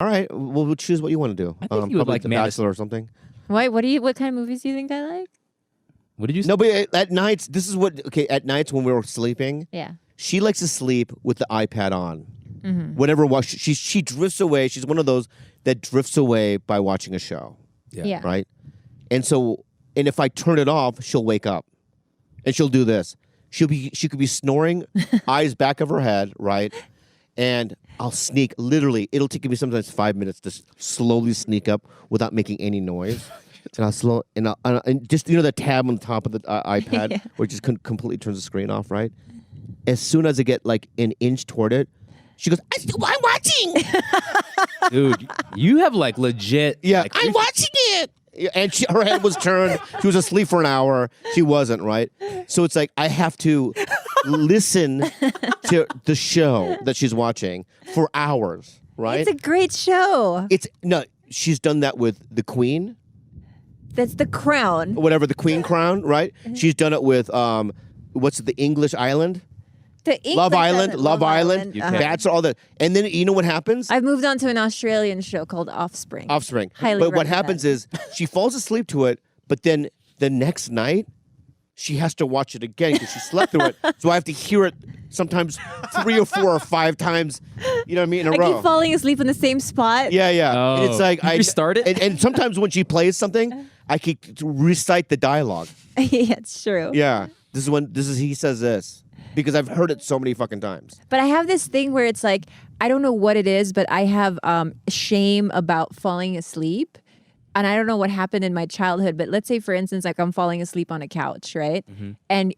All right, well, we'll choose what you want to do. I think you would probably like The Man of Bachelor or something. What kind of movies do you think I like? What did you say? No, but at nights, this is what. Okay, at nights when we were sleeping, Yeah. she likes to sleep with the iPad on. Mm-hmm. Whatever was she drifts away. She's one of those that drifts away by watching a show, Yeah. right? And if I turn it off, she'll wake up, and she'll do this. She could be snoring, eyes back of her head, right? And I'll sneak. Literally, it'll take me sometimes 5 minutes to slowly sneak up without making any noise. And and just the tab on the top of the iPad Yeah. where it just completely turns the screen off, right? As soon as I get like an inch toward it, she goes, I'm watching. Dude, you have like legit. Yeah, like, I'm watching it. And her head was turned. She was asleep for an hour. She wasn't, right? So it's like I have to listen to the show that she's watching for hours, right? It's a great show. She's done that with The Queen, That's The Crown. whatever, The Queen Crown, right? She's done it with the English Island? The English Love Island. UK. That's all that. And then you know what happens? I've moved on to an Australian show called Offspring. Offspring. Highly But what recommend. happens is she falls asleep to it, but then the next night she has to watch it again because she slept through it. So I have to hear it sometimes 3 or 4 or 5 times, you know what I mean, in a I row. keep falling asleep in the same spot. Yeah. And it's Oh. like You restart it? And sometimes when she plays something, I keep recite the dialogue. Yeah, it's true. Yeah. He says this. Because I've heard it so many fucking times. But I have this thing where it's like, I don't know what it is, but I have shame about falling asleep. And I don't know what happened in my childhood, but let's say, for instance, like I'm falling asleep on a couch, right? Mm-hmm. And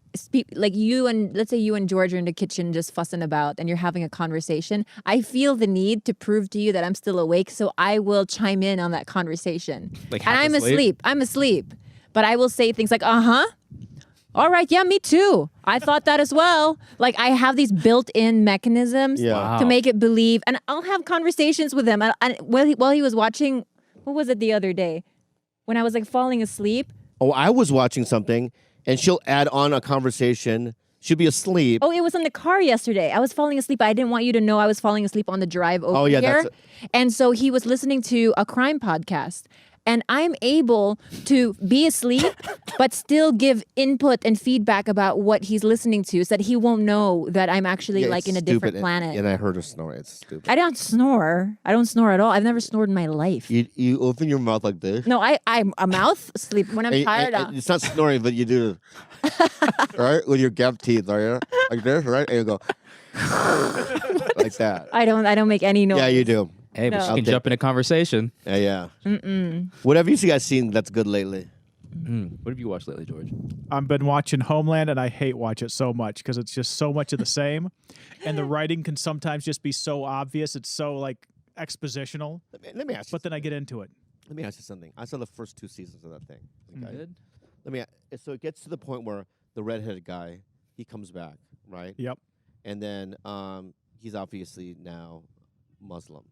let's say you and George are in the kitchen just fussing about and you're having a conversation. I feel the need to prove to you that I'm still awake, so I will chime in on that conversation. Like and half I'm asleep? I'm asleep. But I will say things like, all right, yeah, me too. I thought that as well. Like I have these built-in mechanisms Yeah. Wow. to make it believe, and I'll have conversations with him. And while he was watching, what was it the other day, when I was like falling asleep? Oh, I was watching something, and she'll add on a conversation. She'll be asleep. Oh, it was in the car yesterday. I was falling asleep. I didn't want you to know I was falling asleep on the drive over yeah, here. that's And so he was listening to a crime podcast. And I'm able to be asleep, but still give input and feedback about what he's listening to so that he won't know that I'm actually Yeah, like it's in a stupid, different planet. And I heard her snore. It's stupid. I don't snore. I don't snore at all. I've never snored in my life. You open your mouth like this. No, I'm a mouth sleep when I'm And- tired. and it's not snoring, but you do right with your gap teeth, right? Like this, right? And you go like that. I don't make any noise. Yeah, you do. Hey, but No. she can jump in a conversation. Yeah. What have you guys seen that's good lately? What have you watched lately, George? I've been watching Homeland, and I hate watch it so much because it's just so much of the same, and the writing can sometimes just be so obvious. It's so like expositional, Let me ask you. but then I get into it. Let me ask you something. I saw the first 2 seasons of that thing. Okay? Good. So it gets to the point where the redheaded guy, he comes back, right? Yep. And then he's obviously now Muslim.